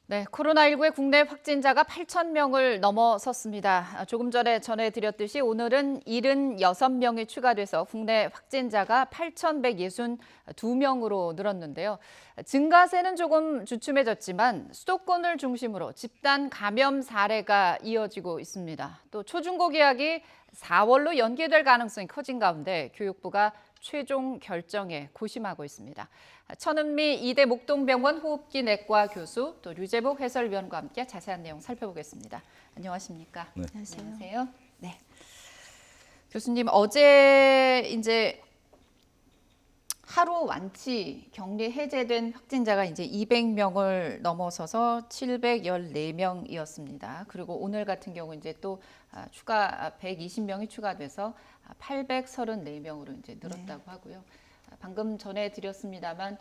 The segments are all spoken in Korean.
네, 코로나19의 국내 확진자가 8천 명을 넘어섰습니다. 조금 전에 전해드렸듯이 오늘은 76명이 추가돼서 국내 확진자가 8,162명으로 늘었는데요. 증가세는 조금 주춤해졌지만 수도권을 중심으로 집단 감염 사례가 이어지고 있습니다. 또 초중고 개학이 4월로 연기될 가능성이 커진 가운데 교육부가 최종 결정에 고심하고 있습니다. 천은미 이대 목동병원 호흡기 내과 교수 또 류재복 해설위원과 함께 자세한 내용 살펴보겠습니다. 안녕하십니까? 네. 안녕하세요. 네. 교수님 어제 이제 하루 완치 격리 해제된 확진자가 이제 200명을 넘어서서 714명이었습니다. 그리고 오늘 같은 경우 이제 또 추가 120명이 추가돼서 834명으로 이제 늘었다고 하고요. 방금 전해드렸습니다만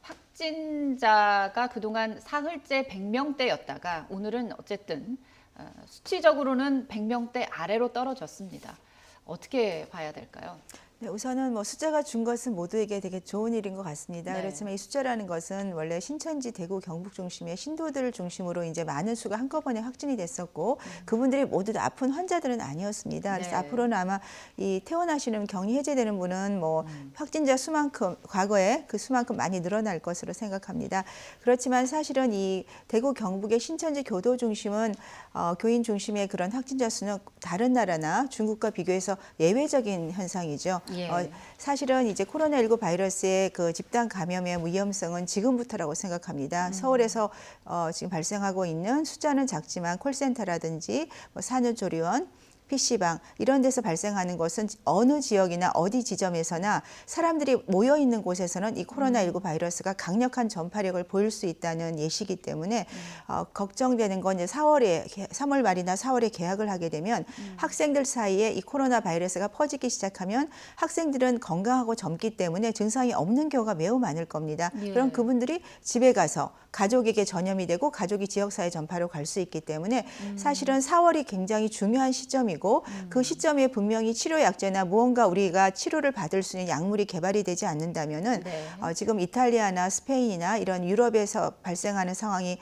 확진자가 그동안 사흘째 100명대였다가 오늘은 어쨌든 수치적으로는 100명대 아래로 떨어졌습니다. 어떻게 봐야 될까요? 네, 우선은 숫자가 준 것은 모두에게 되게 좋은 일인 것 같습니다. 네. 그렇지만 이 숫자라는 것은 원래 신천지, 대구, 경북 중심의 신도들을 중심으로 이제 많은 수가 한꺼번에 확진이 됐었고 그분들이 모두 다 아픈 환자들은 아니었습니다. 그래서 네. 앞으로는 아마 이 퇴원하시는 격리 해제되는 분은 확진자 수만큼 과거에 그 수만큼 많이 늘어날 것으로 생각합니다. 그렇지만 사실은 이 대구, 경북의 신천지 교도 중심은 교인 중심의 그런 확진자 수는 다른 나라나 중국과 비교해서 예외적인 현상이죠. 예. 사실은 이제 코로나19 바이러스의 그 집단 감염의 위험성은 지금부터라고 생각합니다. 서울에서 지금 발생하고 있는 숫자는 작지만 콜센터라든지 산후조리원, PC방 이런 데서 발생하는 것은 어느 지역이나 어디 지점에서나 사람들이 모여 있는 곳에서는 이 코로나19 바이러스가 강력한 전파력을 보일 수 있다는 예시이기 때문에 걱정되는 건 이제 3월 말이나 4월에 개학을 하게 되면 학생들 사이에 이 코로나 바이러스가 퍼지기 시작하면 학생들은 건강하고 젊기 때문에 증상이 없는 경우가 매우 많을 겁니다. 예. 그럼 그분들이 집에 가서 가족에게 전염이 되고 가족이 지역사회 전파로 갈 수 있기 때문에 사실은 4월이 굉장히 중요한 시점이고 그 시점에 분명히 치료약제나 무언가 우리가 치료를 받을 수 있는 약물이 개발이 되지 않는다면은 네. 지금 이탈리아나 스페인이나 이런 유럽에서 발생하는 상황이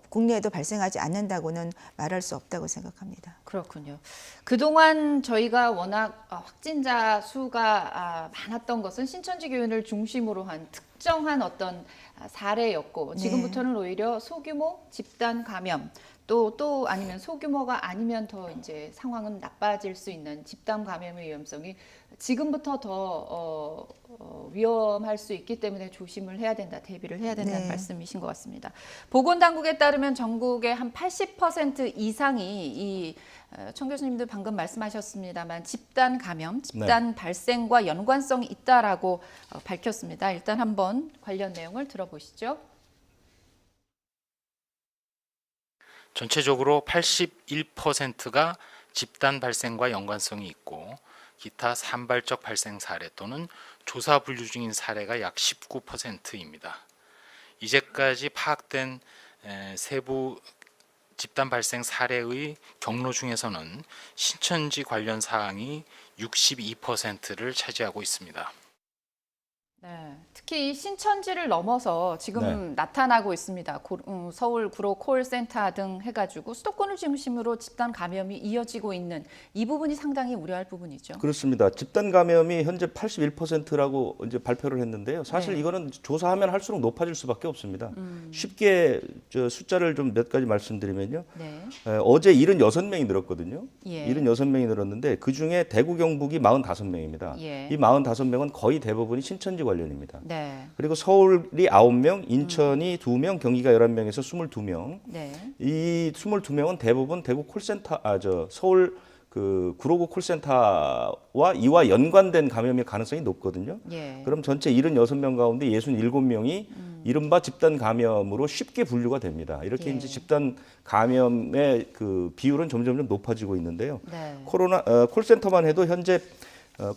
국내에도 발생하지 않는다고는 말할 수 없다고 생각합니다. 그렇군요. 그동안 저희가 워낙 확진자 수가 많았던 것은 신천지 교인을 중심으로 한 특정한 어떤 사례였고 지금부터는 오히려 소규모 집단 감염 또 아니면 소규모가 아니면 더 이제 상황은 나빠질 수 있는 집단 감염의 위험성이 지금부터 더 위험할 수 있기 때문에 조심을 해야 된다, 대비를 해야 된다는 네. 말씀이신 것 같습니다. 보건당국에 따르면 전국의 한 80% 이상이 이 청 교수님도 방금 말씀하셨습니다만 집단 감염, 집단 발생과 연관성이 있다라고 밝혔습니다. 일단 한번 관련 내용을 들어보시죠. 전체적으로 81%가 집단 발생과 연관성이 있고 기타 산발적 발생 사례 또는 조사 분류 중인 사례가 약 19%입니다. 이제까지 파악된 세부 집단 발생 사례의 경로 중에서는 신천지 관련 사항이 62%를 차지하고 있습니다. 네, 특히 이 신천지를 넘어서 지금 네. 나타나고 있습니다. 서울 구로 콜센터 등 해가지고 수도권을 중심으로 집단 감염이 이어지고 있는 이 부분이 상당히 우려할 부분이죠. 그렇습니다. 집단 감염이 현재 81%라고 이제 발표를 했는데요. 사실 네. 이거는 조사하면 할수록 높아질 수밖에 없습니다. 쉽게 숫자를 좀 몇 가지 말씀드리면요. 네. 어제 76명이 늘었거든요. 예. 76명이 늘었는데 그중에 대구 경북이 45명입니다. 예. 이 45명은 거의 대부분이 신천지 관련입니다. 네. 그리고 서울이 9명, 인천이 2명, 경기가 11명에서 22명. 네. 이 22명은 대부분 대구 콜센터, 서울 그 구로구 콜센터와 이와 연관된 감염의 가능성이 높거든요. 예. 그럼 전체 76명 가운데 67명이 이른바 집단 감염으로 쉽게 분류가 됩니다. 이렇게 예. 이제 집단 감염의 그 비율은 점점 높아지고 있는데요. 네. 콜센터만 해도 현재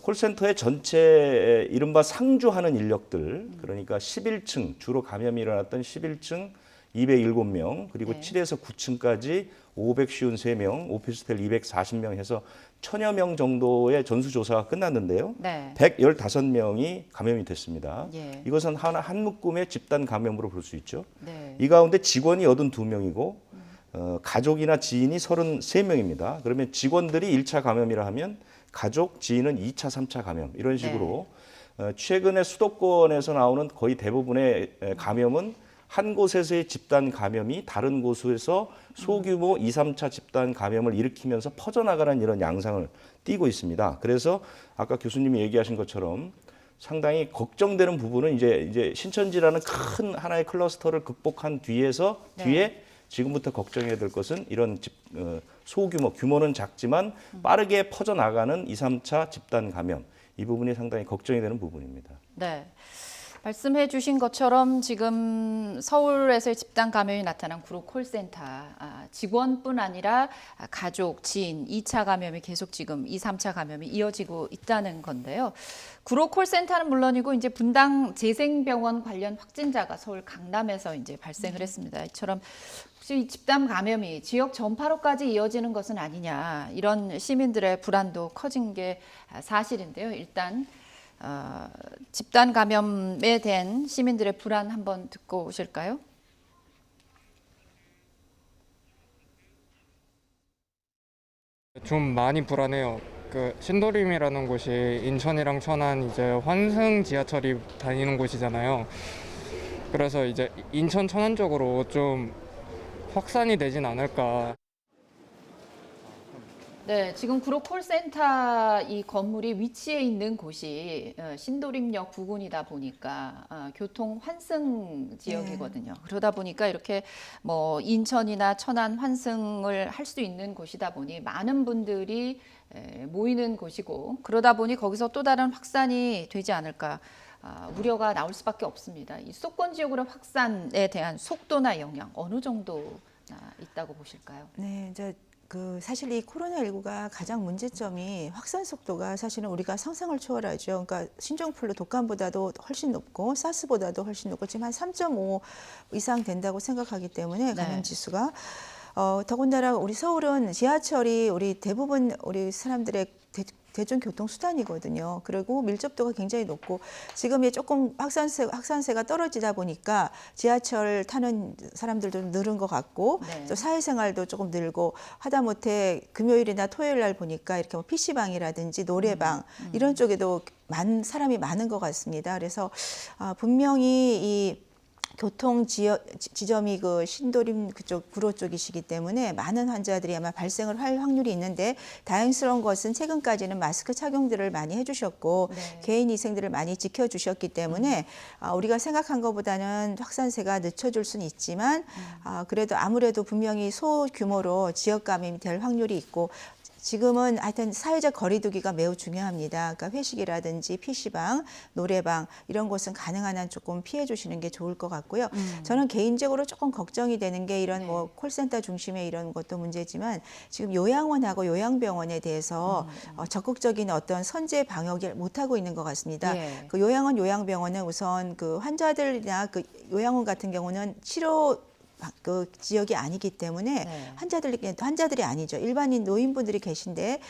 콜센터의 전체 이른바 상주하는 인력들, 그러니까 11층, 주로 감염이 일어났던 11층 207명, 그리고 네. 7에서 9층까지 553명, 오피스텔 240명 해서 1000여 명 정도의 전수조사가 끝났는데요. 네. 115명이 감염이 됐습니다. 예. 이것은 한 묶음의 집단 감염으로 볼 수 있죠. 네. 이 가운데 직원이 82명이고 가족이나 지인이 33명입니다. 그러면 직원들이 1차 감염이라 하면 가족, 지인은 2차, 3차 감염 이런 식으로 최근에 수도권에서 나오는 거의 대부분의 감염은 한 곳에서의 집단 감염이 다른 곳에서 소규모 2, 3차 집단 감염을 일으키면서 퍼져나가는 이런 양상을 띠고 있습니다. 그래서 아까 교수님이 얘기하신 것처럼 상당히 걱정되는 부분은 이제 신천지라는 큰 하나의 클러스터를 극복한 뒤에 지금부터 걱정해야 될 것은 이런 소규모, 규모는 작지만 빠르게 퍼져나가는 2, 3차 집단 감염, 이 부분이 상당히 걱정이 되는 부분입니다. 네. 말씀해 주신 것처럼 지금 서울에서의 집단 감염이 나타난 구로 콜센터 직원뿐 아니라 가족, 지인, 2차 감염이 계속 지금 2, 3차 감염이 이어지고 있다는 건데요. 구로 콜센터는 물론이고 이제 분당 재생병원 관련 확진자가 서울 강남에서 이제 발생을 했습니다. 이처럼 혹시 이 집단 감염이 지역 전파로까지 이어지는 것은 아니냐, 이런 시민들의 불안도 커진 게 사실인데요. 일단 집단 감염에 대한 시민들의 불안 한번 듣고 오실까요? 좀 많이 불안해요. 그 신도림이라는 곳이 인천이랑 천안 이제 환승 지하철이 다니는 곳이잖아요. 그래서 이제 인천 천안 쪽으로 좀 확산이 되진 않을까. 네, 지금 구로 콜센터 이 건물이 위치해 있는 곳이 신도림역 부근이다 보니까 교통 환승 지역이거든요. 그러다 보니까 이렇게 뭐 인천이나 천안 환승을 할 수 있는 곳이다 보니 많은 분들이 모이는 곳이고, 그러다 보니 거기서 또 다른 확산이 되지 않을까 우려가 나올 수밖에 없습니다. 이 수도권 지역으로 확산에 대한 속도나 영향 어느 정도 있다고 보실까요? 네, 이제 사실 이 코로나19가 가장 문제점이 확산 속도가 사실은 우리가 상상을 초월하죠. 그러니까 신종플루 독감보다도 훨씬 높고 사스보다도 훨씬 높고 지금 한 3.5 이상 된다고 생각하기 때문에 감염 지수가 더군다나 우리 서울은 지하철이 우리 대부분 우리 사람들의 대중교통 수단이거든요. 그리고 밀접도가 굉장히 높고 지금 조금 확산세가 떨어지다 보니까 지하철 타는 사람들도 늘은 것 같고 네. 또 사회생활도 조금 늘고 하다못해 금요일이나 토요일 날 보니까 이렇게 뭐 PC방이라든지 노래방 이런 쪽에도 사람이 많은 것 같습니다. 그래서 분명히 이 교통 지점이 신도림 그쪽 구로 쪽이시기 때문에 많은 환자들이 아마 발생을 할 확률이 있는데, 다행스러운 것은 최근까지는 마스크 착용들을 많이 해주셨고 네. 개인 위생들을 많이 지켜주셨기 때문에 우리가 생각한 것보다는 확산세가 늦춰질 수는 있지만 그래도 아무래도 분명히 소규모로 지역 감염이 될 확률이 있고, 지금은 하여튼 사회적 거리두기가 매우 중요합니다. 그러니까 회식이라든지 PC방, 노래방 이런 곳은 가능한 한 조금 피해 주시는 게 좋을 것 같고요. 저는 개인적으로 조금 걱정이 되는 게 이런 뭐 콜센터 중심의 이런 것도 문제지만 지금 요양원하고 요양병원에 대해서 적극적인 어떤 선제 방역을 못 하고 있는 것 같습니다. 예. 그 요양원, 요양병원은 우선 그 환자들이나 그 요양원 같은 경우는 치료 그 지역이 아니기 때문에 네. 환자들이 아니죠. 일반인 노인분들이 계신데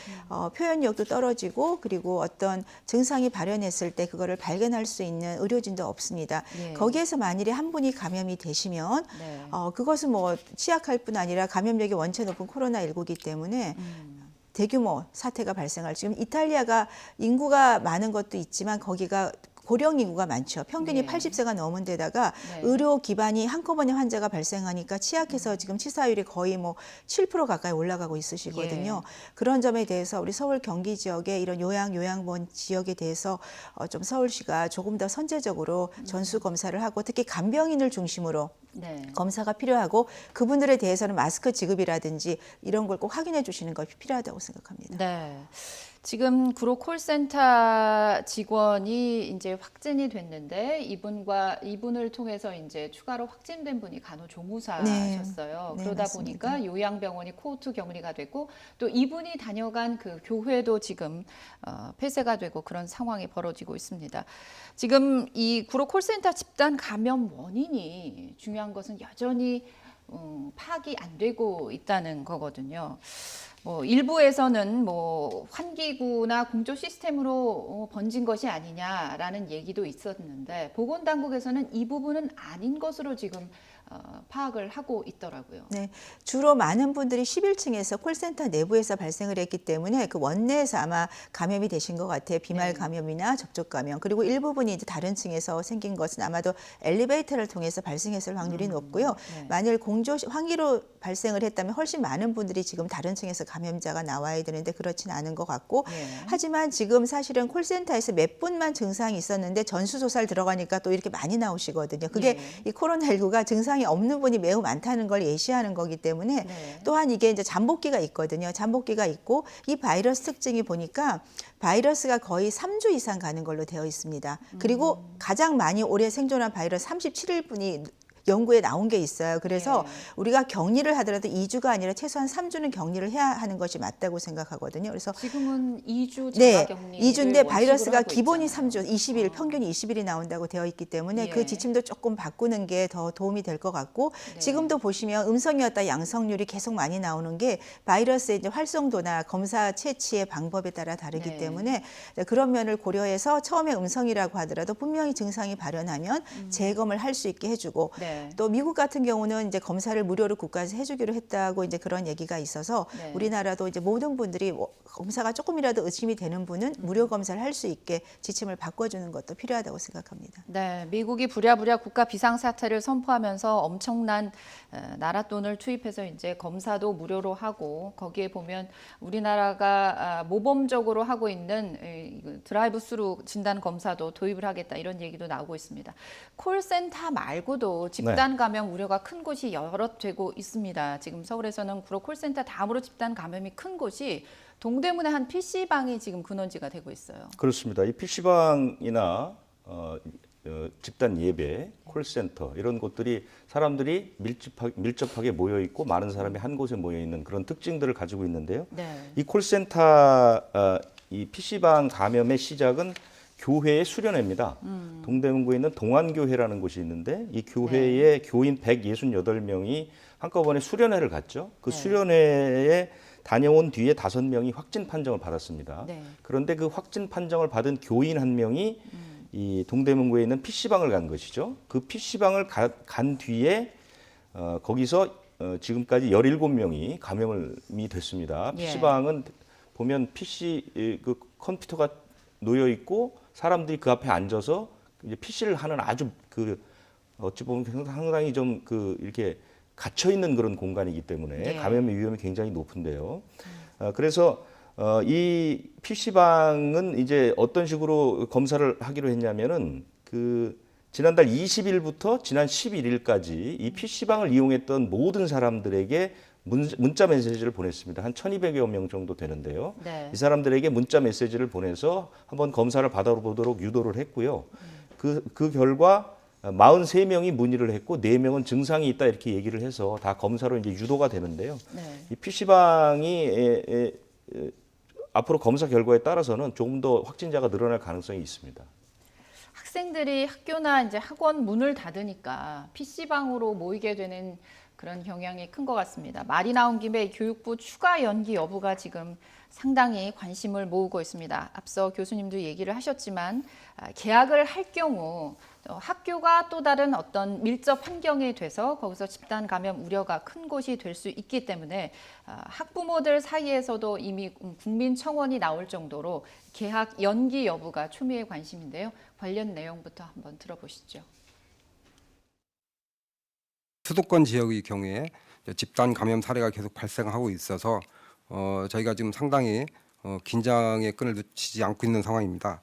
표현력도 떨어지고 그리고 어떤 증상이 발현했을 때 그거를 발견할 수 있는 의료진도 없습니다. 예. 거기에서 만일에 한 분이 감염이 되시면 네. 그것은 뭐 취약할 뿐 아니라 감염력이 원체 높은 코로나19이기 때문에 대규모 사태가 발생할, 지금 이탈리아가 인구가 많은 것도 있지만 거기가 고령 인구가 많죠. 평균이 네. 80세가 넘은 데다가 네. 의료 기반이 한꺼번에 환자가 발생하니까 취약해서 지금 치사율이 거의 뭐 7% 가까이 올라가고 있으시거든요. 그런 점에 대해서 우리 서울 경기 지역의 이런 요양병원 지역에 대해서 좀 서울시가 조금 더 선제적으로 전수 검사를 하고 특히 간병인을 중심으로 네. 검사가 필요하고 그분들에 대해서는 마스크 지급이라든지 이런 걸 꼭 확인해 주시는 것이 필요하다고 생각합니다. 네. 지금 구로 콜센터 직원이 이제 확진이 됐는데 이분을 통해서 이제 추가로 확진된 분이 간호조무사셨어요. 네, 그러다 맞습니다. 보니까 요양병원이 코호트 격리가 되고 또 이분이 다녀간 그 교회도 지금 폐쇄가 되고 그런 상황이 벌어지고 있습니다. 지금 이 구로 콜센터 집단 감염 원인이 중요한 것은 여전히 파악이 안 되고 있다는 거거든요. 일부에서는 환기구나 공조 시스템으로 번진 것이 아니냐라는 얘기도 있었는데 보건당국에서는 이 부분은 아닌 것으로 지금 파악을 하고 있더라고요. 네, 주로 많은 분들이 11층에서 콜센터 내부에서 발생을 했기 때문에 그 원내에서 아마 감염이 되신 것 같아요. 비말 감염이나 접촉 감염. 그리고 일부분이 이제 다른 층에서 생긴 것은 아마도 엘리베이터를 통해서 발생했을 확률이 높고요. 네. 만일 환기로 발생을 했다면 훨씬 많은 분들이 지금 다른 층에서 감염자가 나와야 되는데 그렇진 않은 것 같고 하지만 지금 사실은 콜센터에서 몇 분만 증상이 있었는데 전수조사를 들어가니까 또 이렇게 많이 나오시거든요. 그게 이 코로나19가 증상이 없는 분이 매우 많다는 걸 예시하는 거기 때문에 또한 이게 이제 잠복기가 있거든요. 잠복기가 있고 이 바이러스 특징이 보니까 바이러스가 거의 3주 이상 가는 걸로 되어 있습니다. 그리고 가장 많이 오래 생존한 바이러스 37일분이 연구에 나온 게 있어요. 그래서 우리가 격리를 하더라도 2주가 아니라 최소한 3주는 격리를 해야 하는 것이 맞다고 생각하거든요. 그래서 지금은 2주 네, 자가격리 2주인데 바이러스가 기본이 3주, 20일, 평균이 20일이 나온다고 되어 있기 때문에 예. 그 지침도 조금 바꾸는 게 더 도움이 될 것 같고 지금도 보시면 음성이었다 양성률이 계속 많이 나오는 게 바이러스의 이제 활성도나 검사 채취의 방법에 따라 다르기 때문에 그런 면을 고려해서 처음에 음성이라고 하더라도 분명히 증상이 발현하면 재검을 할 수 있게 해주고 또 미국 같은 경우는 이제 검사를 무료로 국가에서 해주기로 했다고 이제 그런 얘기가 있어서 우리나라도 이제 모든 분들이 검사가 조금이라도 의심이 되는 분은 무료 검사를 할 수 있게 지침을 바꿔주는 것도 필요하다고 생각합니다. 네, 미국이 부랴부랴 국가 비상사태를 선포하면서 엄청난 나라 돈을 투입해서 이제 검사도 무료로 하고 거기에 보면 우리나라가 모범적으로 하고 있는 드라이브 스루 진단 검사도 도입을 하겠다 이런 얘기도 나오고 있습니다. 콜센터 말고도 집단 감염 우려가 큰 곳이 여럿 되고 있습니다. 지금 서울에서는 구로 콜센터 다음으로 집단 감염이 큰 곳이 동대문의 한 PC방이 지금 근원지가 되고 있어요. 그렇습니다. 이 PC방이나 집단 예배, 콜센터 이런 곳들이 사람들이 밀접하게 모여 있고 많은 사람이 한 곳에 모여 있는 그런 특징들을 가지고 있는데요. 이 콜센터, 이 PC방 감염의 시작은 교회의 수련회입니다. 동대문구에 있는 동안교회라는 곳이 있는데 이 교회의 교인 168명이 한꺼번에 수련회를 갔죠. 그 수련회에 다녀온 뒤에 5명이 확진 판정을 받았습니다. 그런데 그 확진 판정을 받은 교인 한 명이 이 동대문구에 있는 PC방을 간 것이죠. 그 PC방을 간 뒤에 거기서 지금까지 17명이 감염이 됐습니다. PC방은 보면 PC 그 컴퓨터가 놓여 있고 사람들이 그 앞에 앉아서 이제 PC를 하는 아주 어찌 보면 상당히 좀 이렇게 갇혀 있는 그런 공간이기 때문에 감염의 위험이 굉장히 높은데요. 그래서 이 PC방은 이제 어떤 식으로 검사를 하기로 했냐면은 지난달 20일부터 지난 11일까지 이 PC방을 이용했던 모든 사람들에게 문자 메시지를 보냈습니다. 한 1,200여 명 정도 되는데요. 이 사람들에게 문자 메시지를 보내서 한번 검사를 받아보도록 유도를 했고요. 그 결과 43명이 문의를 했고 4명은 증상이 있다 이렇게 얘기를 해서 다 검사로 이제 유도가 되는데요. 이 PC방이 앞으로 검사 결과에 따라서는 조금 더 확진자가 늘어날 가능성이 있습니다. 학생들이 학교나 이제 학원 문을 닫으니까 PC방으로 모이게 되는 그런 경향이 큰 것 같습니다. 말이 나온 김에 교육부 추가 연기 여부가 지금 상당히 관심을 모으고 있습니다. 앞서 교수님도 얘기를 하셨지만 개학을 할 경우 학교가 또 다른 어떤 밀접 환경이 돼서 거기서 집단 감염 우려가 큰 곳이 될 수 있기 때문에 학부모들 사이에서도 이미 국민청원이 나올 정도로 개학 연기 여부가 초미의 관심인데요. 관련 내용부터 한번 들어보시죠. 수도권 지역의 경우에 집단 감염 사례가 계속 발생하고 있어서 저희가 지금 상당히 긴장의 끈을 놓치지 않고 있는 상황입니다.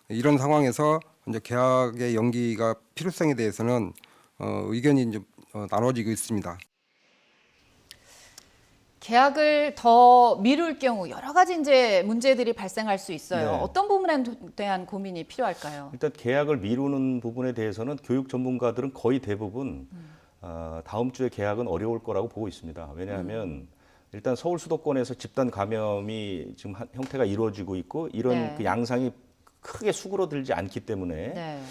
이런 상황에서 이제 개학의 연기가 필요성에 대해서는 의견이 이제 나눠지고 있습니다. 계약을 더 미룰 경우 여러 가지 이제 문제들이 발생할 수 있어요. 네. 어떤 부분에 대한 고민이 필요할까요? 일단 계약을 미루는 부분에 대해서는 교육 전문가들은 거의 대부분 다음 주에 계약은 어려울 거라고 보고 있습니다. 왜냐하면 일단 서울 수도권에서 집단 감염이 지금 형태가 이루어지고 있고 이런 네. 그 양상이 크게 수그러들지 않기 때문에 네.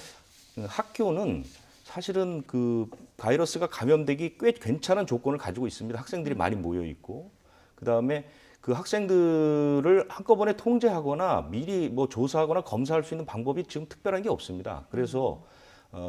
학교는 사실은 그 바이러스가 감염되기 꽤 괜찮은 조건을 가지고 있습니다. 학생들이 많이 모여 있고, 그 다음에 그 학생들을 한꺼번에 통제하거나 미리 뭐 조사하거나 검사할 수 있는 방법이 지금 특별한 게 없습니다. 그래서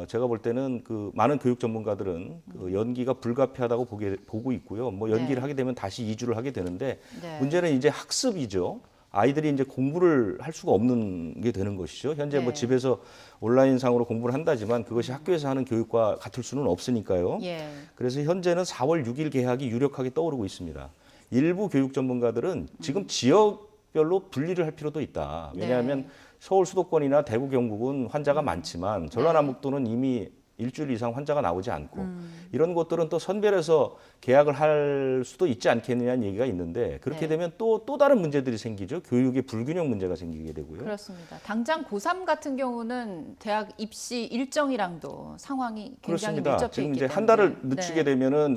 제가 볼 때는 그 많은 교육 전문가들은 그 연기가 불가피하다고 보고 있고요. 뭐 연기를 네. 하게 되면 다시 2주를 하게 되는데 네. 문제는 이제 학습이죠. 아이들이 이제 공부를 할 수가 없는 게 되는 것이죠. 현재 뭐 네. 집에서 온라인상으로 공부를 한다지만 그것이 학교에서 하는 교육과 같을 수는 없으니까요. 예. 그래서 현재는 4월 6일 개학이 유력하게 떠오르고 있습니다. 일부 교육 전문가들은 지금 지역별로 분리를 할 필요도 있다. 왜냐하면 네. 서울 수도권이나 대구 경북은 환자가 많지만 전라남북도는 이미 일주일 이상 환자가 나오지 않고 이런 것들은 또 선별해서 계약을 할 수도 있지 않겠느냐는 얘기가 있는데 그렇게 네. 되면 또 다른 문제들이 생기죠. 교육의 불균형 문제가 생기게 되고요. 그렇습니다. 당장 고3 같은 경우는 대학 입시 일정이랑도 상황이 굉장히 그렇습니다. 밀접해 지금 있기 이제 때문에. 한 달을 늦추게 네. 되면은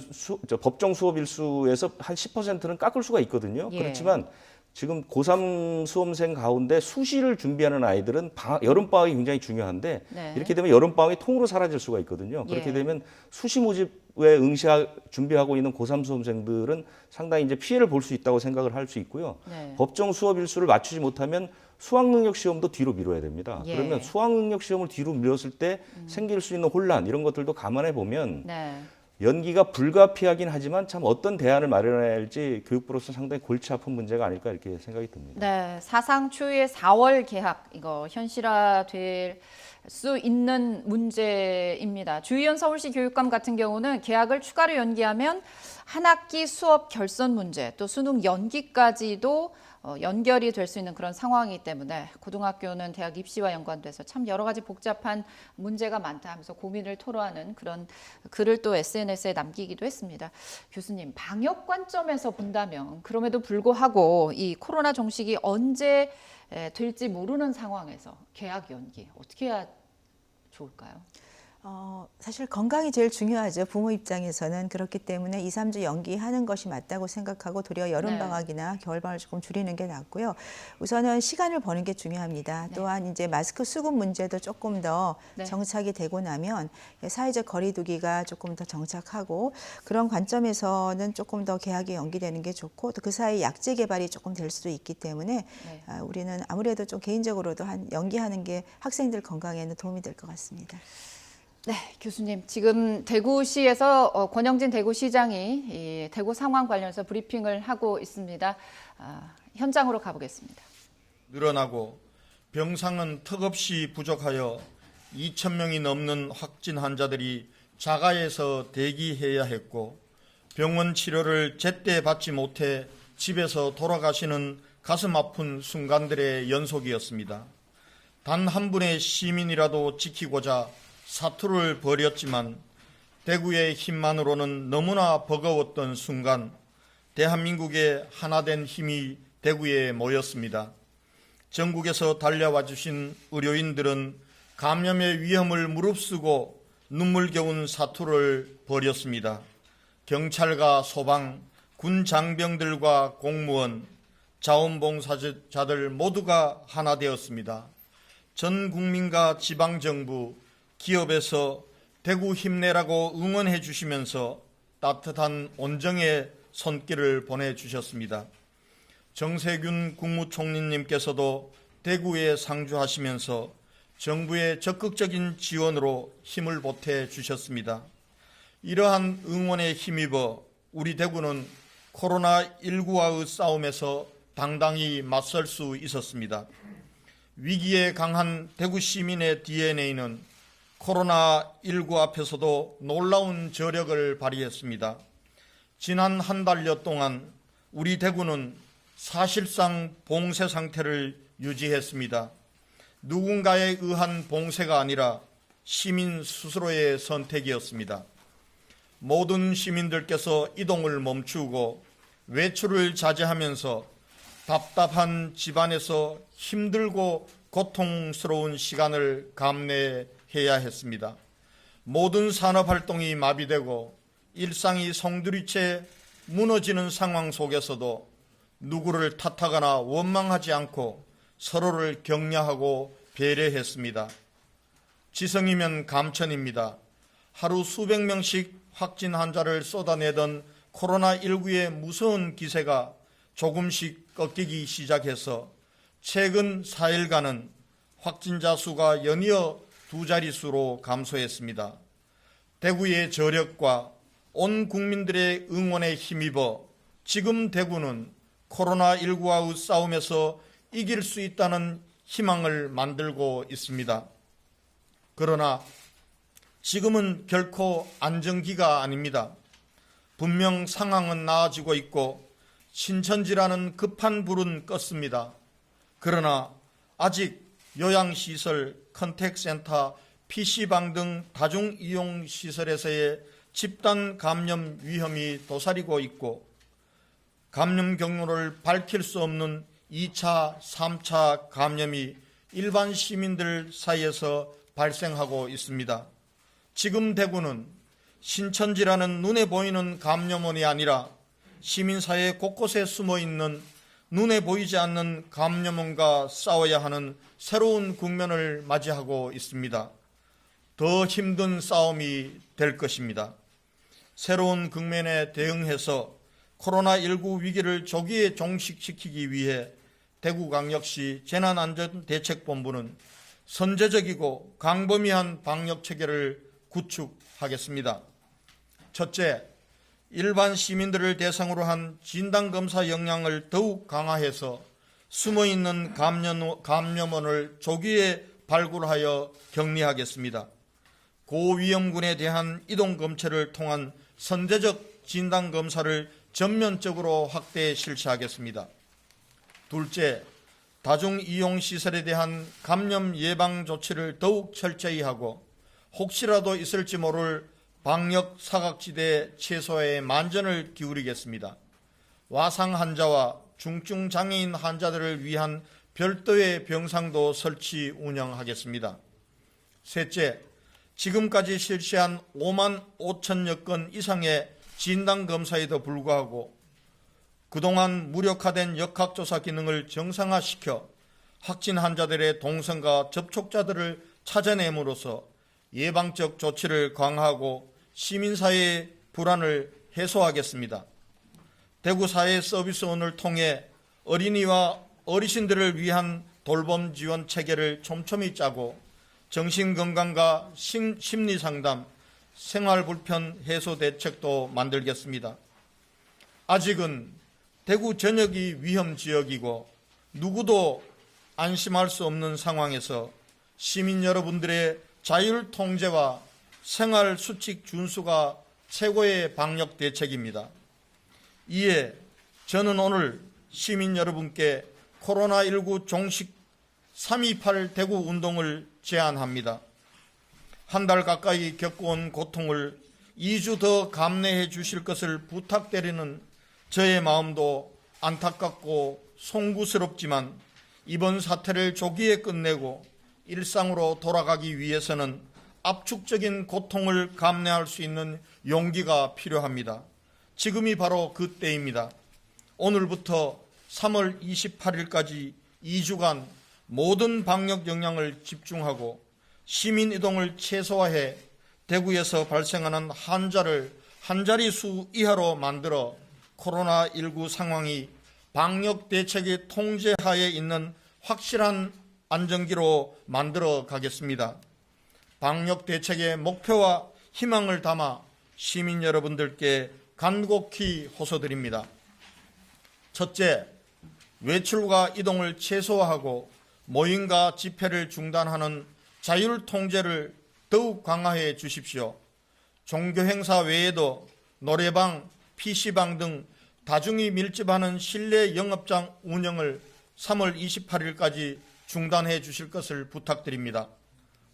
법정 수업 일수에서 한 10%는 깎을 수가 있거든요. 예. 그렇지만 지금 고3 수험생 가운데 수시를 준비하는 아이들은 여름방학이 굉장히 중요한데 네. 이렇게 되면 여름방학이 통으로 사라질 수가 있거든요. 그렇게 예. 되면 수시 모집에 준비하고 있는 고3 수험생들은 상당히 이제 피해를 볼 수 있다고 생각을 할 수 있고요. 네. 법정 수업 일수를 맞추지 못하면 수학능력 시험도 뒤로 미뤄야 됩니다. 예. 그러면 수학능력 시험을 뒤로 미뤘을 때 생길 수 있는 혼란 이런 것들도 감안해 보면 네. 연기가 불가피하긴 하지만 참 어떤 대안을 마련해야 할지 교육부로서 상당히 골치 아픈 문제가 아닐까 이렇게 생각이 듭니다. 네, 사상 초유의 4월 개학 이거 현실화될 수 있는 문제입니다. 주희연 서울시 교육감 같은 경우는 개학을 추가로 연기하면 한 학기 수업 결선 문제 또 수능 연기까지도 연결이 될 수 있는 그런 상황이기 때문에 고등학교는 대학 입시와 연관돼서 참 여러 가지 복잡한 문제가 많다 하면서 고민을 토로하는 그런 글을 또 SNS에 남기기도 했습니다. 교수님, 방역 관점에서 본다면 그럼에도 불구하고 이 코로나 종식이 언제 될지 모르는 상황에서 개학 연기 어떻게 해야 좋을까요? 사실 건강이 제일 중요하죠. 부모 입장에서는. 그렇기 때문에 2, 3주 연기하는 것이 맞다고 생각하고 도리어 여름방학이나 겨울방학을 조금 줄이는 게 낫고요. 우선은 시간을 버는 게 중요합니다. 네. 또한 이제 마스크 수급 문제도 조금 더 네. 정착이 되고 나면 사회적 거리 두기가 조금 더 정착하고 그런 관점에서는 조금 더 개학이 연기되는 게 좋고 또 그 사이 약제 개발이 조금 될 수도 있기 때문에 네. 우리는 아무래도 좀 개인적으로도 연기하는 게 학생들 건강에는 도움이 될 것 같습니다. 네, 교수님. 지금 대구시에서 권영진 대구시장이 이 대구 상황 관련해서 브리핑을 하고 있습니다. 현장으로 가보겠습니다. 늘어나고 병상은 턱없이 부족하여 2,000명이 넘는 확진 환자들이 자가에서 대기해야 했고 병원 치료를 제때 받지 못해 집에서 돌아가시는 가슴 아픈 순간들의 연속이었습니다. 단 한 분의 시민이라도 지키고자 사투를 벌였지만 대구의 힘만으로는 너무나 버거웠던 순간 대한민국의 하나된 힘이 대구에 모였습니다. 전국에서 달려와 주신 의료인들은 감염의 위험을 무릅쓰고 눈물겨운 사투를 벌였습니다. 경찰과 소방, 군 장병들과 공무원, 자원봉사자들 모두가 하나 되었습니다. 전 국민과 지방정부, 기업에서 대구 힘내라고 응원해 주시면서 따뜻한 온정의 손길을 보내주셨습니다. 정세균 국무총리님께서도 대구에 상주하시면서 정부의 적극적인 지원으로 힘을 보태 주셨습니다. 이러한 응원에 힘입어 우리 대구는 코로나19와의 싸움에서 당당히 맞설 수 있었습니다. 위기에 강한 대구 시민의 DNA는 코로나19 앞에서도 놀라운 저력을 발휘했습니다. 지난 한 달여 동안 우리 대구는 사실상 봉쇄 상태를 유지했습니다. 누군가에 의한 봉쇄가 아니라 시민 스스로의 선택이었습니다. 모든 시민들께서 이동을 멈추고 외출을 자제하면서 답답한 집안에서 힘들고 고통스러운 시간을 감내해야 했습니다. 모든 산업활동이 마비되고 일상이 송두리째 무너지는 상황 속에서도 누구를 탓하거나 원망하지 않고 서로를 격려하고 배려했습니다. 지성이면 감천입니다. 하루 수백 명씩 확진 환자를 쏟아내던 코로나19의 무서운 기세가 조금씩 꺾이기 시작해서 최근 4일간은 확진자 수가 연이어 두 자릿수로 감소했습니다. 대구의 저력과 온 국민들의 응원에 힘입어 지금 대구는 코로나19와의 싸움에서 이길 수 있다는 희망을 만들고 있습니다. 그러나 지금은 결코 안정기가 아닙니다. 분명 상황은 나아지고 있고 신천지라는 급한 불은 껐습니다. 그러나 아직 요양시설, 컨택센터, PC방 등 다중이용시설에서의 집단 감염 위험이 도사리고 있고 감염 경로를 밝힐 수 없는 2차, 3차 감염이 일반 시민들 사이에서 발생하고 있습니다. 지금 대구는 신천지라는 눈에 보이는 감염원이 아니라 시민사회 곳곳에 숨어있는 눈에 보이지 않는 감염원과 싸워야 하는 새로운 국면을 맞이하고 있습니다. 더 힘든 싸움이 될 것입니다. 새로운 국면에 대응해서 코로나19 위기를 조기에 종식시키기 위해 대구광역시 재난안전대책본부는 선제적이고 광범위한 방역체계를 구축하겠습니다. 첫째, 일반 시민들을 대상으로 한 진단검사 역량을 더욱 강화해서 숨어있는 감염원을 조기에 발굴하여 격리하겠습니다. 고위험군에 대한 이동검체를 통한 선제적 진단검사를 전면적으로 확대 실시하겠습니다. 둘째, 다중이용시설에 대한 감염 예방 조치를 더욱 철저히 하고 혹시라도 있을지 모를 방역 사각지대 최소화에 만전을 기울이겠습니다. 와상 환자와 중증 장애인 환자들을 위한 별도의 병상도 설치 운영하겠습니다. 셋째, 지금까지 실시한 5만 5천여 건 이상의 진단검사에도 불구하고 그동안 무력화된 역학조사 기능을 정상화시켜 확진 환자들의 동선과 접촉자들을 찾아냄으로써 예방적 조치를 강화하고 시민사회의 불안을 해소하겠습니다. 대구사회서비스원을 통해 어린이와 어르신들을 위한 돌봄 지원 체계를 촘촘히 짜고 정신건강과 심리상담, 생활불편 해소 대책도 만들겠습니다. 아직은 대구 전역이 위험지역이고 누구도 안심할 수 없는 상황에서 시민 여러분들의 자율 통제와 생활 수칙 준수가 최고의 방역 대책입니다. 이에 저는 오늘 시민 여러분께 코로나19 종식 3.28 대구 운동을 제안합니다. 한 달 가까이 겪어온 고통을 2주 더 감내해 주실 것을 부탁드리는 저의 마음도 안타깝고 송구스럽지만 이번 사태를 조기에 끝내고 일상으로 돌아가기 위해서는 압축적인 고통을 감내할 수 있는 용기가 필요합니다. 지금이 바로 그 때입니다. 오늘부터 3월 28일까지 2주간 모든 방역 역량을 집중하고 시민 이동을 최소화해 대구에서 발생하는 환자를 한 자릿수 이하로 만들어 코로나19 상황이 방역 대책의 통제하에 있는 확실한 안정기로 만들어 가겠습니다. 방역 대책의 목표와 희망을 담아 시민 여러분들께 간곡히 호소드립니다. 첫째, 외출과 이동을 최소화하고 모임과 집회를 중단하는 자율 통제를 더욱 강화해 주십시오. 종교 행사 외에도 노래방, PC방 등 다중이 밀집하는 실내 영업장 운영을 3월 28일까지 중단해 주실 것을 부탁드립니다.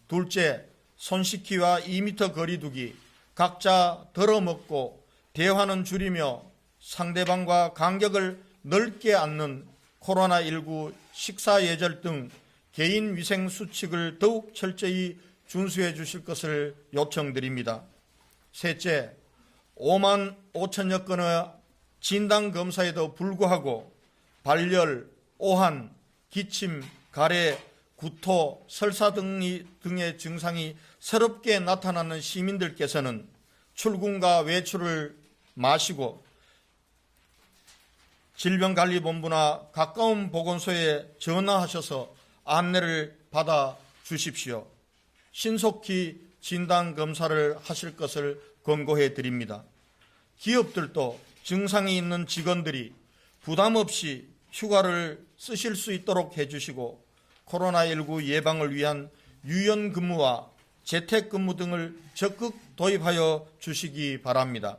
둘째, 손 씻기와 2m 거리 두기, 각자 덜어먹고 대화는 줄이며 상대방과 간격을 넓게 안는 코로나19 식사 예절 등 개인 위생 수칙을 더욱 철저히 준수해 주실 것을 요청드립니다. 셋째, 5만 5천여 건의 진단 검사에도 불구하고 발열, 오한, 기침, 가래, 구토, 설사 등의 증상이 새롭게 나타나는 시민들께서는 출근과 외출을 마시고 질병관리본부나 가까운 보건소에 전화하셔서 안내를 받아 주십시오. 신속히 진단검사를 하실 것을 권고해 드립니다. 기업들도 증상이 있는 직원들이 부담 없이 휴가를 쓰실 수 있도록 해주시고 코로나19 예방을 위한 유연근무와 재택근무 등을 적극 도입하여 주시기 바랍니다.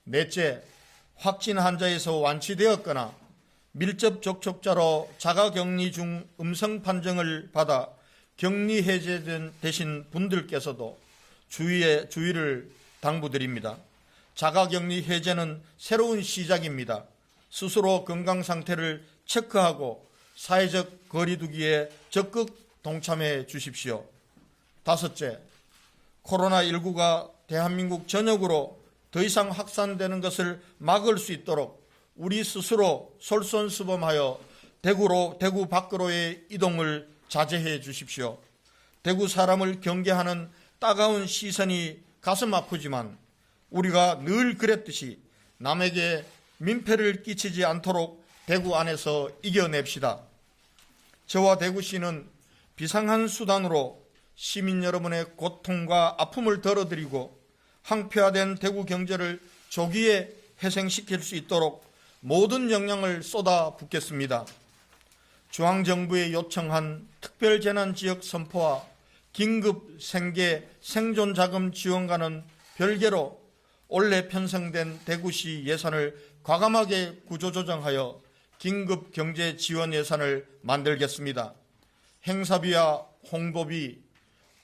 넷째, 확진 환자에서 완치되었거나 밀접 접촉자로 자가격리 중 음성 판정을 받아 격리 해제되신 분들께서도 주의를 당부드립니다. 자가격리 해제는 새로운 시작입니다. 스스로 건강 상태를 체크하고 사회적 거리두기에 적극 동참해 주십시오. 다섯째, 코로나19가 대한민국 전역으로 더 이상 확산되는 것을 막을 수 있도록 우리 스스로 솔선수범하여 대구 밖으로의 이동을 자제해 주십시오. 대구 사람을 경계하는 따가운 시선이 가슴 아프지만 우리가 늘 그랬듯이 남에게 민폐를 끼치지 않도록 대구 안에서 이겨냅시다. 저와 대구시는 비상한 수단으로 시민 여러분의 고통과 아픔을 덜어드리고 항폐화된 대구 경제를 조기에 회생시킬 수 있도록 모든 역량을 쏟아붓겠습니다. 중앙정부에 요청한 특별재난지역 선포와 긴급 생계 생존자금 지원과는 별개로 올해 편성된 대구시 예산을 과감하게 구조조정하여 긴급 경제 지원 예산을 만들겠습니다. 행사비와 홍보비,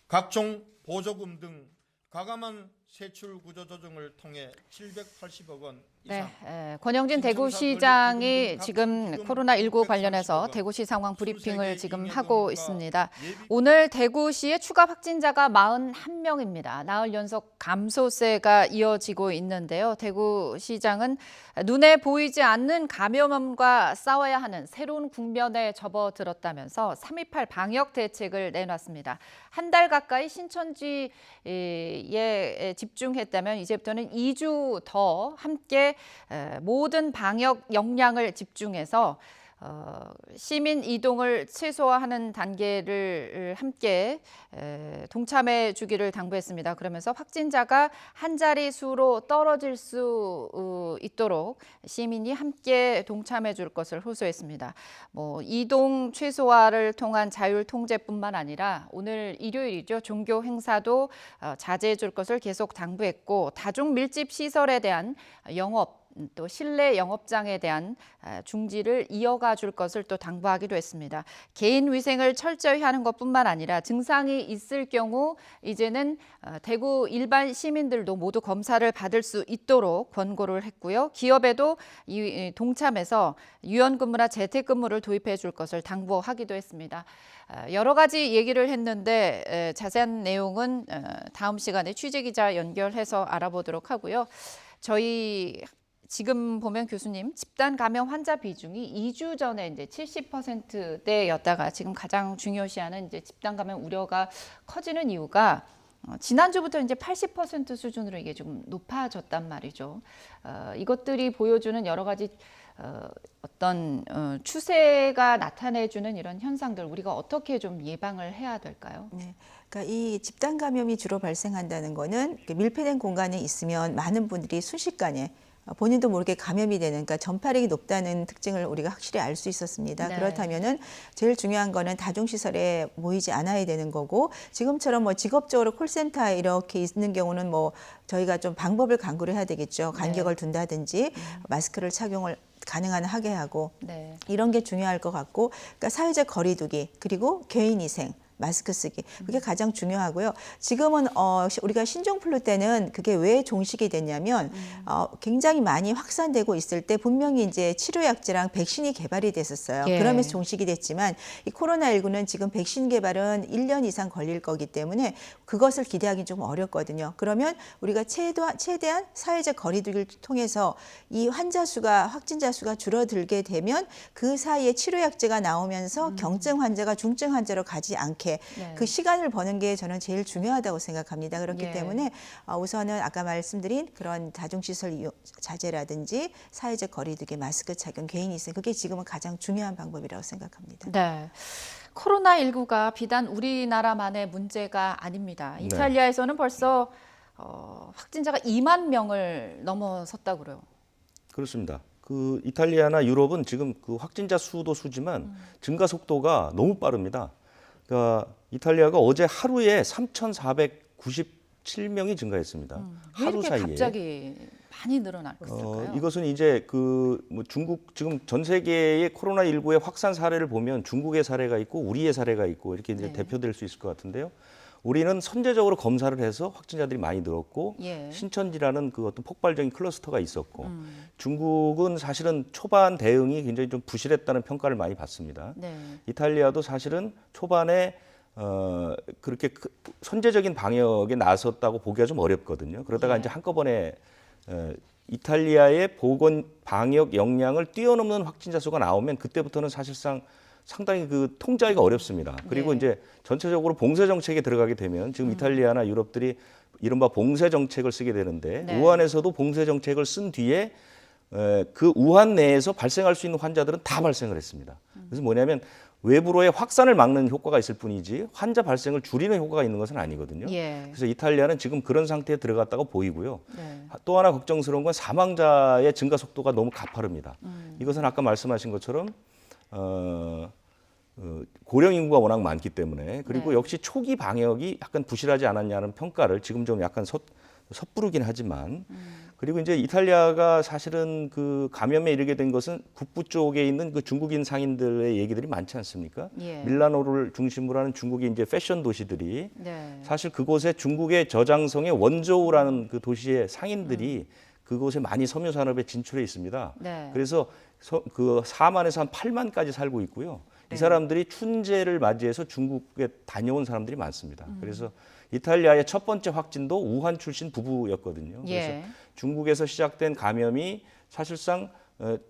각종 보조금 등 과감한 세출 구조 조정을 통해 780억 원 이상. 네, 권영진 대구시장이 지금 코로나19 관련해서 대구시 상황 브리핑을 지금 하고 있습니다. 오늘 대구시의 추가 확진자가 41명입니다. 나흘 연속 감소세가 이어지고 있는데요. 대구시장은 눈에 보이지 않는 감염원과 싸워야 하는 새로운 국면에 접어들었다면서 3.18 방역 대책을 내놨습니다. 한 달 가까이 신천지에 집중했다면 이제부터는 2주 더 함께 모든 방역 역량을 집중해서 시민 이동을 최소화하는 단계를 함께 동참해 주기를 당부했습니다. 그러면서 확진자가 한 자릿수로 떨어질 수 있도록 시민이 함께 동참해 줄 것을 호소했습니다. 이동 최소화를 통한 자율 통제뿐만 아니라 오늘 일요일이죠. 종교 행사도 자제해 줄 것을 계속 당부했고 다중 밀집 시설에 대한 영업 또 실내 영업장에 대한 중지를 이어가 줄 것을 또 당부하기도 했습니다. 개인 위생을 철저히 하는 것뿐만 아니라 증상이 있을 경우 이제는 대구 일반 시민들도 모두 검사를 받을 수 있도록 권고를 했고요. 기업에도 동참해서 유연근무나 재택근무를 도입해 줄 것을 당부하기도 했습니다. 여러 가지 얘기를 했는데 자세한 내용은 다음 시간에 취재기자 연결해서 알아보도록 하고요. 저희 지금 보면 교수님 집단 감염 환자 비중이 2주 전에 이제 70%대였다가 지금 가장 중요시하는 이제 집단 감염 우려가 커지는 이유가 지난주부터 이제 80% 수준으로 이게 좀 높아졌단 말이죠. 이것들이 보여주는 여러 가지 어떤 추세가 나타내주는 이런 현상들 우리가 어떻게 좀 예방을 해야 될까요? 네. 그러니까 이 집단 감염이 주로 발생한다는 거는 밀폐된 공간에 있으면 많은 분들이 순식간에 본인도 모르게 감염이 되는, 그러니까 전파력이 높다는 특징을 우리가 확실히 알 수 있었습니다. 네. 그렇다면은 제일 중요한 거는 다중시설에 모이지 않아야 되는 거고, 지금처럼 직업적으로 콜센터에 이렇게 있는 경우는 저희가 좀 방법을 강구를 해야 되겠죠. 간격을 둔다든지 마스크를 착용을 가능한 하게 하고 이런 게 중요할 것 같고, 그러니까 사회적 거리두기 그리고 개인위생 마스크 쓰기. 그게 가장 중요하고요. 지금은 우리가 신종플루 때는 그게 왜 종식이 됐냐면 굉장히 많이 확산되고 있을 때 분명히 이제 치료약제랑 백신이 개발이 됐었어요. 예. 그러면서 종식이 됐지만 이 코로나19는 지금 백신 개발은 1년 이상 걸릴 거기 때문에 그것을 기대하기 좀 어렵거든요. 그러면 우리가 최대한 사회적 거리두기를 통해서 이 확진자 수가 줄어들게 되면 그 사이에 치료약제가 나오면서 경증 환자가 중증 환자로 가지 않게 네. 그 시간을 버는 게 저는 제일 중요하다고 생각합니다. 그렇기 예. 때문에 우선은 아까 말씀드린 그런 다중시설 이용 자제라든지 사회적 거리두기, 마스크 착용, 개인위생 그게 지금은 가장 중요한 방법이라고 생각합니다. 네. 코로나19가 비단 우리나라만의 문제가 아닙니다. 네. 이탈리아에서는 벌써 확진자가 2만 명을 넘어섰다고 그래요. 그렇습니다. 그 이탈리아나 유럽은 지금 그 확진자 수도 수지만 증가 속도가 너무 빠릅니다. 그러니까 이탈리아가 어제 하루에 3,497명이 증가했습니다. 왜 하루 이렇게 사이에. 갑자기 많이 늘어나고 있을까요? 이것은 이제 그 뭐 중국 지금 전 세계의 코로나19의 확산 사례를 보면 중국의 사례가 있고 우리의 사례가 있고 이렇게 이제 네. 대표될 수 있을 것 같은데요. 우리는 선제적으로 검사를 해서 확진자들이 많이 늘었고 예. 신천지라는 그 어떤 폭발적인 클러스터가 있었고 중국은 사실은 초반 대응이 굉장히 좀 부실했다는 평가를 많이 받습니다. 네. 이탈리아도 사실은 초반에 그렇게 선제적인 방역에 나섰다고 보기가 좀 어렵거든요. 그러다가 예. 이제 한꺼번에 이탈리아의 보건 방역 역량을 뛰어넘는 확진자 수가 나오면 그때부터는 사실상 상당히 그 통제하기가 어렵습니다. 그리고 네. 이제 전체적으로 봉쇄 정책에 들어가게 되면 지금 이탈리아나 유럽들이 이른바 봉쇄 정책을 쓰게 되는데 네. 우한에서도 봉쇄 정책을 쓴 뒤에 그 우한 내에서 발생할 수 있는 환자들은 다 발생을 했습니다. 그래서 뭐냐면 외부로의 확산을 막는 효과가 있을 뿐이지 환자 발생을 줄이는 효과가 있는 것은 아니거든요. 예. 그래서 이탈리아는 지금 그런 상태에 들어갔다고 보이고요. 네. 또 하나 걱정스러운 건 사망자의 증가 속도가 너무 가파릅니다. 이것은 아까 말씀하신 것처럼 고령 인구가 워낙 많기 때문에 그리고 네. 역시 초기 방역이 약간 부실하지 않았냐는 평가를 지금 좀 약간 섣부르긴 하지만 그리고 이제 이탈리아가 사실은 그 감염에 이르게 된 것은 북부 쪽에 있는 그 중국인 상인들의 얘기들이 많지 않습니까? 예. 밀라노를 중심으로 하는 중국의 이제 패션 도시들이 네. 사실 그곳에 중국의 저장성의 원저우라는 그 도시의 상인들이 그곳에 많이 섬유 산업에 진출해 있습니다. 네. 그래서 그 4만에서 한 8만까지 살고 있고요. 이 사람들이 춘제를 맞이해서 중국에 다녀온 사람들이 많습니다. 그래서 이탈리아의 첫 번째 확진도 우한 출신 부부였거든요. 그래서 예. 중국에서 시작된 감염이 사실상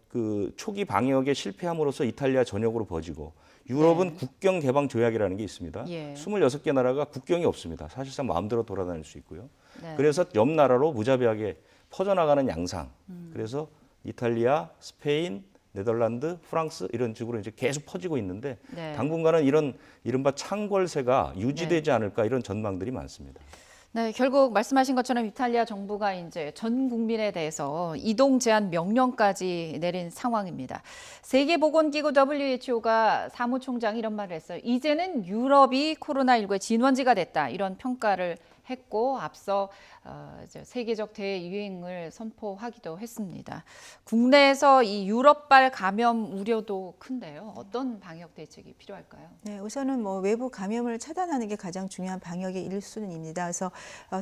그 초기 방역에 실패함으로써 이탈리아 전역으로 퍼지고 유럽은 네. 국경 개방 조약이라는 게 있습니다. 예. 26개 나라가 국경이 없습니다. 사실상 마음대로 돌아다닐 수 있고요. 네. 그래서 옆 나라로 무자비하게 퍼져나가는 양상. 그래서 이탈리아, 스페인, 네덜란드, 프랑스 이런 식으로 이제 계속 퍼지고 있는데 네. 당분간은 이런 이른바 창궐세가 유지되지 않을까 이런 전망들이 많습니다. 네, 결국 말씀하신 것처럼 이탈리아 정부가 이제 전 국민에 대해서 이동 제한 명령까지 내린 상황입니다. 세계보건기구 WHO가 사무총장이 이런 말을 했어요. 이제는 유럽이 코로나19의 진원지가 됐다. 이런 평가를 했고 앞서 이제 세계적 대유행을 선포하기도 했습니다. 국내에서 이 유럽발 감염 우려도 큰데요. 어떤 방역 대책이 필요할까요? 네, 우선은 뭐 외부 감염을 차단하는 게 가장 중요한 방역의 1순위입니다. 그래서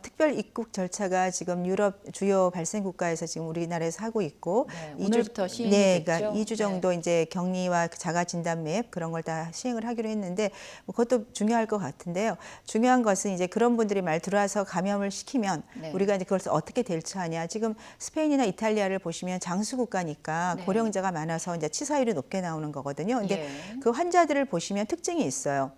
특별 입국 절차가 지금 유럽 주요 발생 국가에서 지금 우리나라에서 하고 있고 네, 오늘부터 시행이 네, 됐죠. 그러니까 2주 정도 이제 격리와 자가 진단 맵 그런 걸 다 시행을 하기로 했는데 뭐 그것도 중요할 것 같은데요. 중요한 것은 이제 그런 분들이 말 들어와서 감염을 시키면 네. 우리가 이제 그걸 어떻게 대처하냐. 지금 스페인이나 이탈리아를 보시면 장수 국가니까 네. 고령자가 많아서 이제 치사율이 높게 나오는 거거든요. 근데 예. 그 환자들을 보시면 특징이 있어요.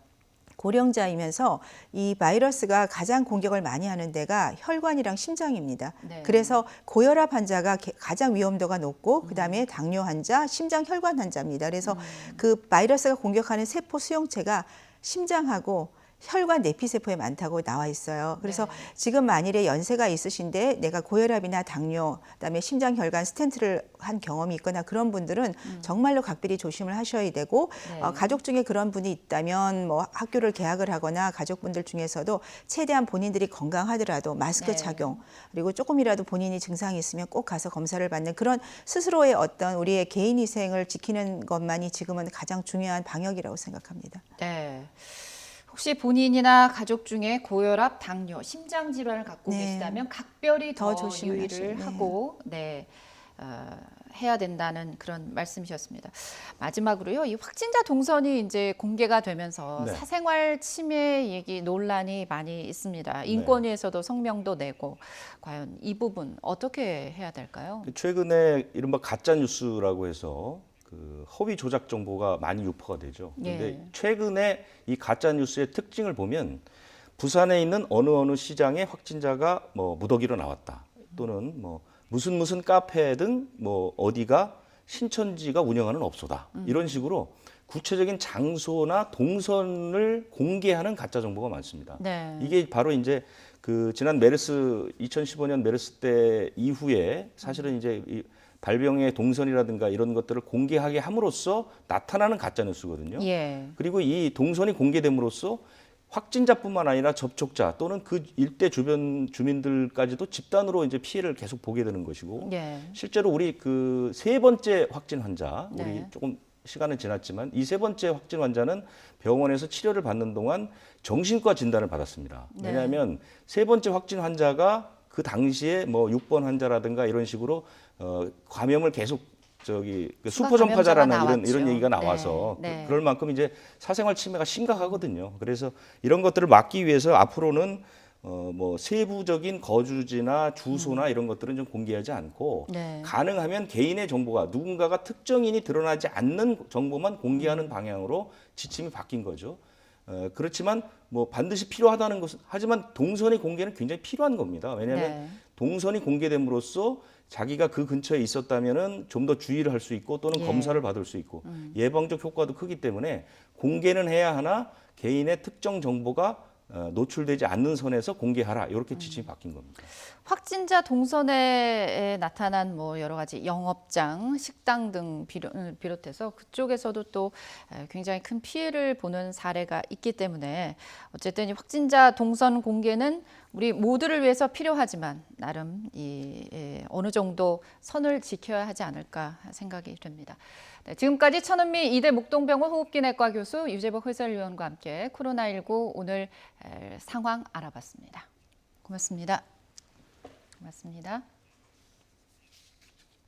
고령자이면서 이 바이러스가 가장 공격을 많이 하는 데가 혈관이랑 심장입니다. 네. 그래서 고혈압 환자가 가장 위험도가 높고 그다음에 당뇨 환자, 심장 혈관 환자입니다. 그래서 그 바이러스가 공격하는 세포 수용체가 심장하고 혈관 내피세포에 많다고 나와 있어요. 그래서 네. 지금 만일에 연세가 있으신데 내가 고혈압이나 당뇨, 그다음에 심장혈관 스텐트를 한 경험이 있거나 그런 분들은 정말로 각별히 조심을 하셔야 되고 네. 가족 중에 그런 분이 있다면 뭐 학교를 개학을 하거나 가족분들 중에서도 최대한 본인들이 건강하더라도 마스크 네. 착용 그리고 조금이라도 본인이 증상이 있으면 꼭 가서 검사를 받는 그런 스스로의 어떤 우리의 개인위생을 지키는 것만이 지금은 가장 중요한 방역이라고 생각합니다. 네. 혹시 본인이나 가족 중에 고혈압, 당뇨, 심장 질환을 갖고 네. 계시다면 각별히 더 더 조심을 유의를 하시- 네. 하고 해야 된다는 그런 말씀이셨습니다. 마지막으로요, 이 확진자 동선이 이제 공개가 되면서 네. 사생활 침해 얘기 논란이 많이 있습니다. 인권위에서도 성명도 내고 과연 이 부분 어떻게 해야 될까요? 최근에 이른바 가짜 뉴스라고 해서 그 허위 조작 정보가 많이 유포가 되죠. 그런데 예. 최근에 이 가짜 뉴스의 특징을 보면 부산에 있는 어느 시장에 확진자가 뭐 무더기로 나왔다. 또는 뭐 무슨 카페든 뭐 어디가 신천지가 운영하는 업소다. 이런 식으로 구체적인 장소나 동선을 공개하는 가짜 정보가 많습니다. 네. 이게 바로 이제 그 지난 메르스 2015년 메르스 때 이후에 사실은 이제 이 발병의 동선이라든가 이런 것들을 공개하게 함으로써 나타나는 가짜 뉴스거든요. 예. 그리고 이 동선이 공개됨으로써 확진자뿐만 아니라 접촉자 또는 그 일대 주변 주민들까지도 집단으로 이제 피해를 계속 보게 되는 것이고 예. 실제로 우리 그 세 번째 확진 환자 우리 네. 조금 시간은 지났지만 이 세 번째 확진 환자는 병원에서 치료를 받는 동안 정신과 진단을 받았습니다. 네. 왜냐하면 세 번째 확진 환자가 그 당시에 뭐 6번 환자라든가 이런 식으로 감염을 계속 그 추가 슈퍼 전파자라는 감염자가 이런 나왔죠. 얘기가 네, 나와서 네. 그럴 만큼 이제 사생활 침해가 심각하거든요. 그래서 이런 것들을 막기 위해서 앞으로는 뭐 세부적인 거주지나 주소나 이런 것들은 좀 공개하지 않고 네. 가능하면 개인의 정보가 누군가가 특정인이 드러나지 않는 정보만 공개하는 방향으로 지침이 바뀐 거죠. 그렇지만 뭐 반드시 필요하다는 것은 하지만 동선의 공개는 굉장히 필요한 겁니다. 왜냐하면 네. 동선이 공개됨으로써 자기가 그 근처에 있었다면은 좀 더 주의를 할 수 있고 또는 예. 검사를 받을 수 있고 예방적 효과도 크기 때문에 공개는 해야 하나 개인의 특정 정보가 노출되지 않는 선에서 공개하라 이렇게 지침이 바뀐 겁니다. 확진자 동선에 나타난 뭐 여러 가지 영업장, 식당 등 비롯해서 그쪽에서도 또 굉장히 큰 피해를 보는 사례가 있기 때문에 어쨌든 이 확진자 동선 공개는 우리 모두를 위해서 필요하지만 나름 어느 정도 선을 지켜야 하지 않을까 생각이 됩니다. 네, 지금까지 천은미 이대 목동병원 호흡기내과 교수 유재복 해설위원과 함께 코로나19 오늘 상황 알아봤습니다. 고맙습니다. 고맙습니다.